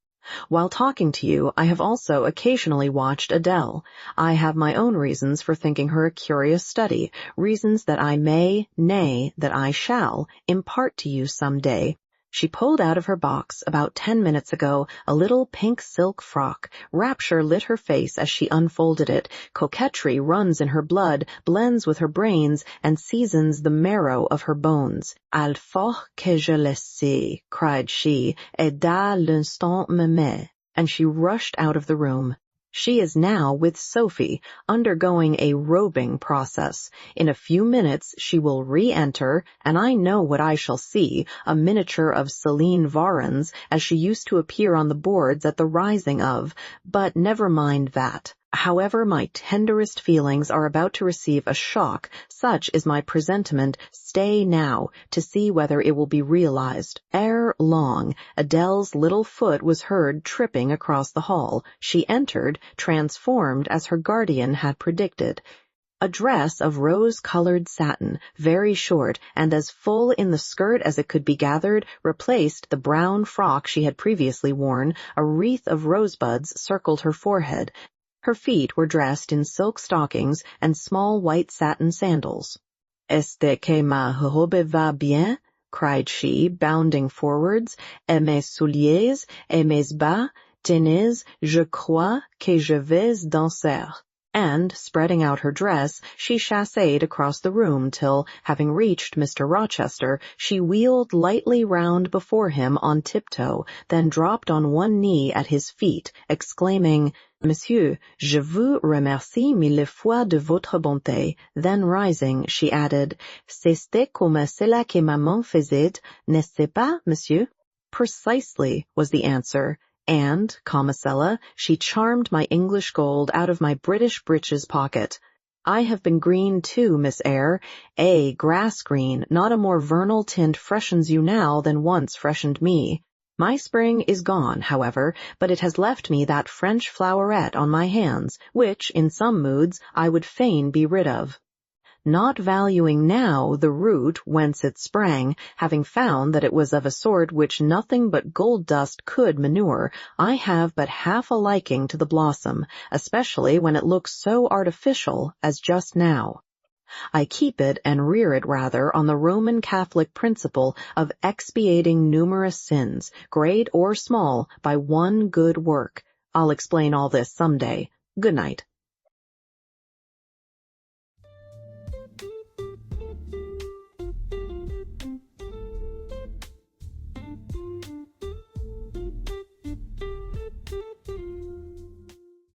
While talking to you, I have also occasionally watched Adele. I have my own reasons for thinking her a curious study, reasons that I may, nay, that I shall, impart to you some day. She pulled out of her box about 10 minutes ago a little pink silk frock. Rapture lit her face as she unfolded it. Coquetry runs in her blood, blends with her brains, and seasons the marrow of her bones. "Il faut que je le sais," cried she, "et dès l'instant même," and she rushed out of the room. She is now with Sophie, undergoing a robing process. In a few minutes she will re-enter, and I know what I shall see, a miniature of Celine Varens, as she used to appear on the boards at the rising of, but never mind that. However, my tenderest feelings are about to receive a shock, such is my presentiment. Stay now, to see whether it will be realized. Ere long, Adele's little foot was heard tripping across the hall. She entered, transformed as her guardian had predicted. A dress of rose-colored satin, very short, and as full in the skirt as it could be gathered, replaced the brown frock she had previously worn. A wreath of rosebuds circled her forehead. Her feet were dressed in silk stockings and small white satin sandals. "Est-ce que ma robe va bien?" cried she, bounding forwards. "Et mes souliers, et mes bas, tenez, je crois que je vais danser." And, spreading out her dress, she chasséed across the room till, having reached Mr. Rochester, she wheeled lightly round before him on tiptoe, then dropped on one knee at his feet, exclaiming, "Monsieur, je vous remercie mille fois de votre bonté." Then rising, she added, "C'est comme cela que maman faisait, n'est-ce pas, monsieur?" "Precisely," was the answer. And, Comacella, she charmed my English gold out of my British breeches pocket. "I have been green too, Miss Eyre. Grass green, not a more vernal tint freshens you now than once freshened me. My spring is gone, however, but it has left me that French floweret on my hands, which, in some moods, I would fain be rid of." Not valuing now the root whence it sprang, having found that it was of a sort which nothing but gold dust could manure, I have but half a liking to the blossom, especially when it looks so artificial as just now. I keep it and rear it rather on the Roman Catholic principle of expiating numerous sins, great or small, by one good work. I'll explain all this some day. Good night.